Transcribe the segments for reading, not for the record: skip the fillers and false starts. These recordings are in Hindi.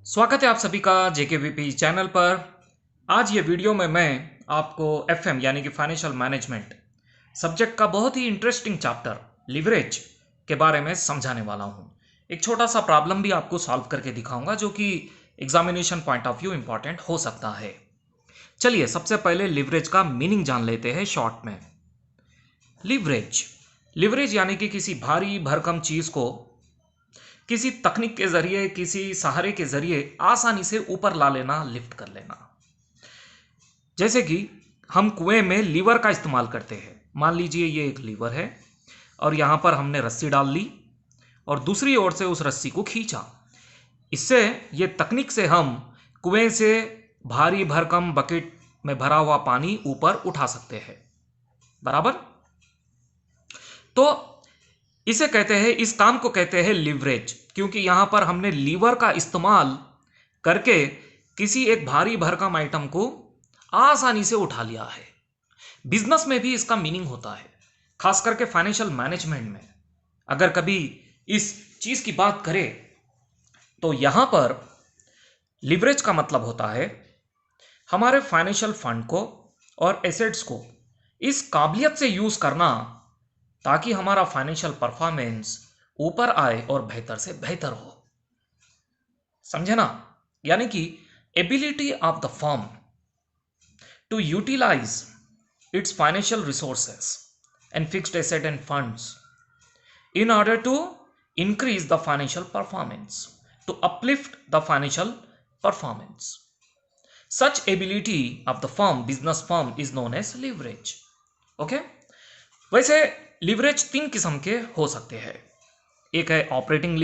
स्वागत है आप सभी का जेकेवीपी चैनल पर। आज ये वीडियो में मैं आपको एफएम यानी कि फाइनेंशियल मैनेजमेंट सब्जेक्ट का बहुत ही इंटरेस्टिंग चैप्टर लिवरेज के बारे में समझाने वाला हूँ। एक छोटा सा प्रॉब्लम भी आपको सॉल्व करके दिखाऊंगा जो कि examination point of view important हो सकता है। चलिए सबसे पहले लिवरेज का मीनिंग जान लेते हैं शॉर्ट में। लिवरेज लिवरेज यानी कि किसी भारी भरकम चीज को किसी तकनीक के जरिए, किसी सहारे के जरिए आसानी से ऊपर ला लेना, लिफ्ट कर लेना। जैसे कि हम कुएं में लीवर का इस्तेमाल करते हैं। मान लीजिए ये एक लीवर है और यहां पर हमने रस्सी डाल ली और दूसरी ओर से उस रस्सी को खींचा। इससे ये तकनीक से हम कुएं से भारी भरकम बकेट में भरा हुआ पानी ऊपर उठा सकते हैं। बराबर। तो इसे कहते हैं, इस काम को कहते हैं लिवरेज, क्योंकि यहां पर हमने लीवर का इस्तेमाल करके किसी एक भारी भरकम आइटम को आसानी से उठा लिया है। बिजनेस में भी इसका मीनिंग होता है, खास करके फाइनेंशियल मैनेजमेंट में। अगर कभी इस चीज की बात करें तो यहां पर लिवरेज का मतलब होता है हमारे फाइनेंशियल फंड को और एसेट्स को इस काबिलियत से यूज करना ताकि हमारा फाइनेंशियल परफॉर्मेंस ऊपर आए और बेहतर से बेहतर हो। समझे ना? यानी कि ability of the firm to utilize its financial resources and fixed asset and funds in order to increase the financial performance, to uplift the financial performance. Such ability of the firm, business firm, is known as leverage. Okay? वैसे लिवरेज तीन किस्म के हो सकते हैं। एक है ऑपरेटिंग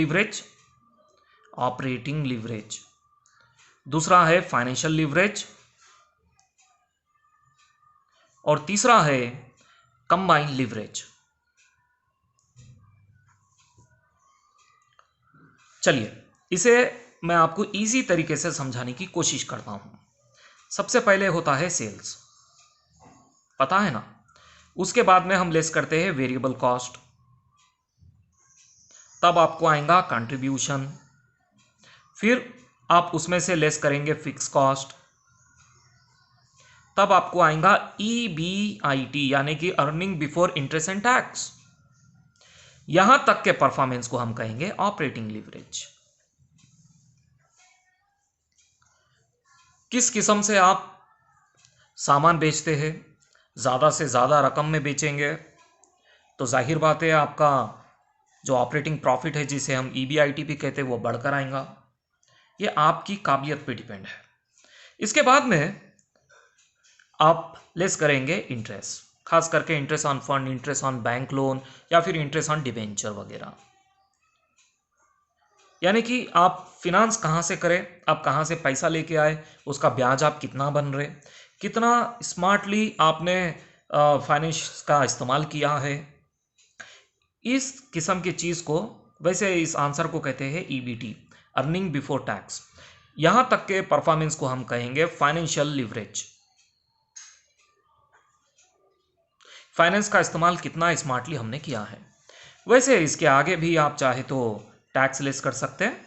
लिवरेज, दूसरा है फाइनेंशियल लिवरेज और तीसरा है कंबाइंड लिवरेज। चलिए इसे मैं आपको इजी तरीके से समझाने की कोशिश करता हूं। सबसे पहले होता है सेल्स, पता है ना। उसके बाद में हम लेस करते हैं वेरिएबल कॉस्ट, तब आपको आएगा कंट्रीब्यूशन, फिर आप उसमें से लेस करेंगे फिक्स कॉस्ट, तब आपको आएगा EBIT यानी कि earning before interest and tax. यहां तक के परफॉर्मेंस को हम कहेंगे ऑपरेटिंग लिवरेज। किस किस्म से आप सामान बेचते हैं, ज़्यादा से ज़्यादा रकम में बेचेंगे तो जाहिर बात है आपका जो ऑपरेटिंग प्रॉफिट है, जिसे हम EBIT भी कहते हैं, वो बढ़कर आएगा। ये आपकी काबिलियत पे डिपेंड है। इसके बाद में आप लेस करेंगे इंटरेस्ट, खास करके interest on fund, interest on bank loan या फिर इंटरेस्ट ऑन डिबेंचर वगैरह। यानी कि आप फिनांस कहाँ से करें, आप कहाँ से पैसा लेके आए, उसका ब्याज आप कितना बन रहे, कितना स्मार्टली आपने फाइनेंस का इस्तेमाल किया है। इस किस्म की चीज़ को, वैसे इस आंसर को कहते हैं EBT, अर्निंग बिफोर टैक्स। यहां तक के परफॉर्मेंस को हम कहेंगे फाइनेंशियल लिवरेज। फाइनेंस का इस्तेमाल कितना स्मार्टली हमने किया है। वैसे इसके आगे भी आप चाहे तो टैक्स लेस कर सकते हैं।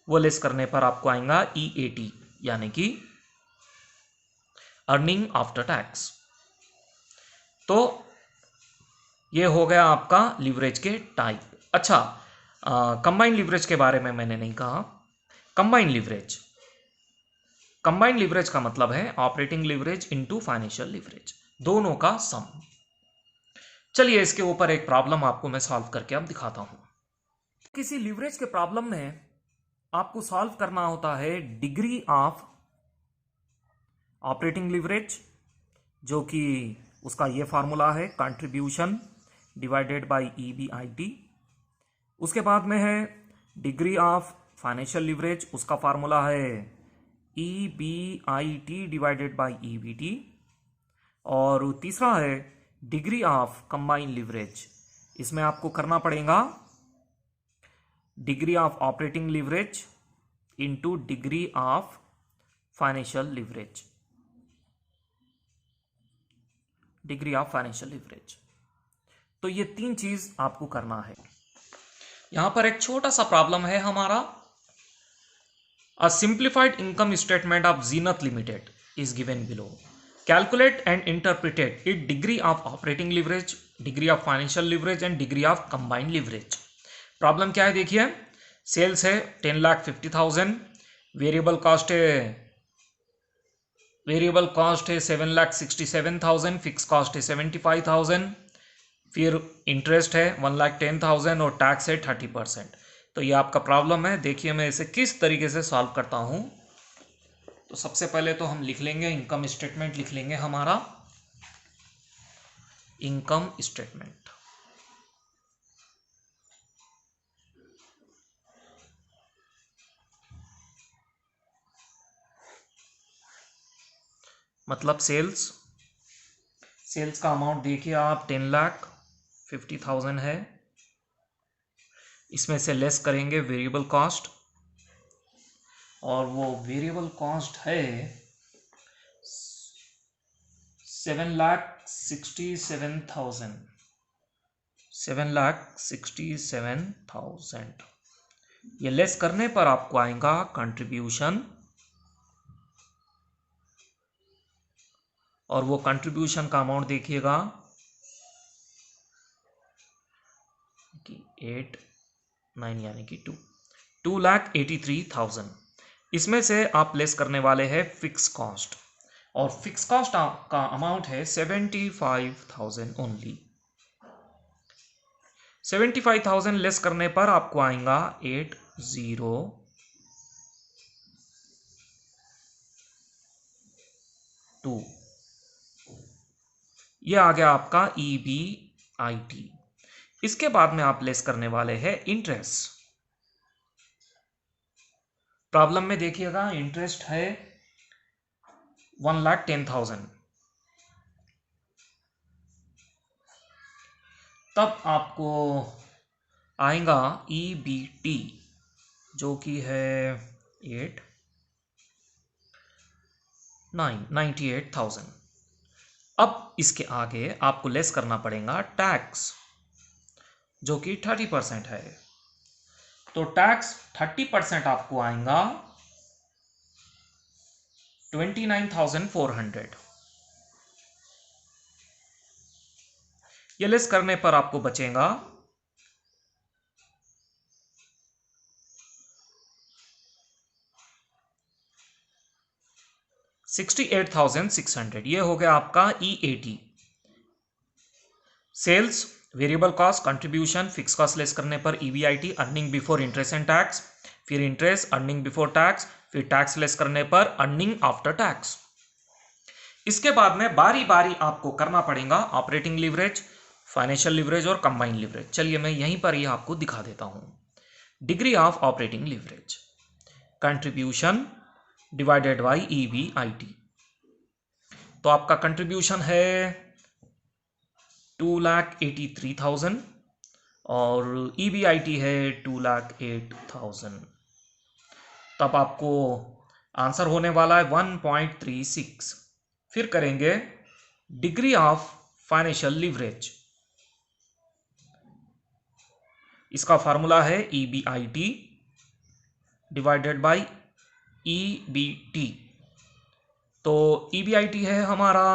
वो लेस करने पर आपको आएगा EAT यानी कि अर्निंग आफ्टर टैक्स। तो ये हो गया आपका लिवरेज के टाइप। अच्छा, कंबाइंड लिवरेज के बारे में मैंने नहीं कहा। कंबाइंड लिवरेज का मतलब है operating leverage into financial leverage, दोनों का सम। चलिए इसके ऊपर एक प्रॉब्लम आपको मैं सॉल्व करके अब दिखाता हूं। किसी लिवरेज के प्रॉब्लम में आपको सॉल्व करना होता है डिग्री ऑफ ऑपरेटिंग लिवरेज, जो कि उसका ये फार्मूला है कंट्रीब्यूशन डिवाइडेड बाय EBIT। उसके बाद में है डिग्री ऑफ फाइनेंशियल लिवरेज, उसका फार्मूला है EBIT डिवाइडेड बाय EBT। और तीसरा है डिग्री ऑफ कंबाइंड लिवरेज, इसमें आपको करना पड़ेगा degree of operating leverage into degree of financial leverage, degree of financial leverage. तो ये तीन चीज आपको करना है। यहां पर एक छोटा सा प्रॉब्लम है हमारा। A simplified income statement of Zenith Limited is given below. Calculate and interpret its degree of operating leverage, degree of financial leverage and degree of combined leverage. Problem क्या है देखिए, सेल्स है 10,50,000, वेरिएबल कॉस्ट है 7,67,000, फिक्स कॉस्ट है 75,000, फिर इंटरेस्ट है 1,10,000 और टैक्स है 30%। तो ये आपका प्रॉब्लम है। देखिए मैं इसे किस तरीके से सॉल्व करता हूं। तो सबसे पहले तो हम लिख लेंगे इनकम स्टेटमेंट, लिख लेंगे हमारा इनकम स्टेटमेंट। मतलब सेल्स का अमाउंट देखिए आप 10,50,000 है। इसमें से लेस करेंगे वेरिएबल कॉस्ट, और वो वेरिएबल कॉस्ट है 7,67,000। ये लेस करने पर आपको आएगा कंट्रीब्यूशन, और वो कंट्रीब्यूशन का अमाउंट देखिएगा कि 8,9 यानी कि 2,83,000। इसमें से आप लेस करने वाले हैं फिक्स कॉस्ट, और फिक्स कॉस्ट का अमाउंट है 75,000 ओनली। 75,000 लेस करने पर आपको आएगा 802। यह आ गया आपका EBIT। इसके बाद में आप लेस करने वाले हैं इंटरेस्ट। प्रॉब्लम में देखिएगा इंटरेस्ट है 1,10,000। तब आपको आएगा EBT जो कि है 98,000। अब इसके आगे आपको लेस करना पड़ेगा टैक्स जो कि 30% है। तो टैक्स 30% आपको आएगा 29,400। ये लेस करने पर आपको बचेगा 68,600। ये हो गया आपका EAT। Sales, variable cost, contribution, fix cost less करने पर EBIT, earning before interest and tax, फिर इंटरेस्ट, अर्निंग बिफोर टैक्स, फिर टैक्स लेस करने पर अर्निंग आफ्टर टैक्स। इसके बाद में बारी बारी आपको करना पड़ेगा ऑपरेटिंग लीवरेज, फाइनेंशियल लीवरेज और कंबाइंड लीवरेज। चलिए मैं यहीं पर ही आपको दिखा देता हूं। Degree of operating leverage, contribution divided by EBIT। तो आपका कंट्रीब्यूशन है 2,83,000 और EBIT है 2,08,000। तब आपको आंसर होने वाला है 1.36। फिर करेंगे डिग्री ऑफ फाइनेंशियल लीवरेज। इसका फार्मूला है EBIT डिवाइडेड बाई EBT। तो EBIT है हमारा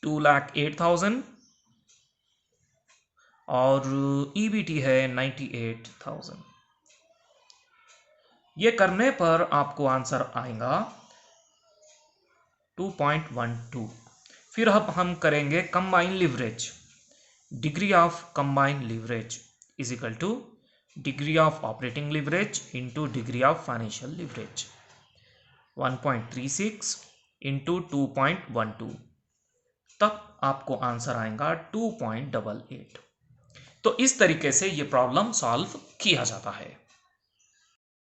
2,08,000 और EBT है 98,000। ये करने पर आपको आंसर आएगा 2.12। फिर अब हम करेंगे combine leverage. Degree of combine leverage is equal two degree of operating leverage into degree of financial leverage. 1.36 into 2.12, तब आपको आंसर आएगा 2.88। तो इस तरीके से ये प्रॉब्लम सॉल्व किया जाता है।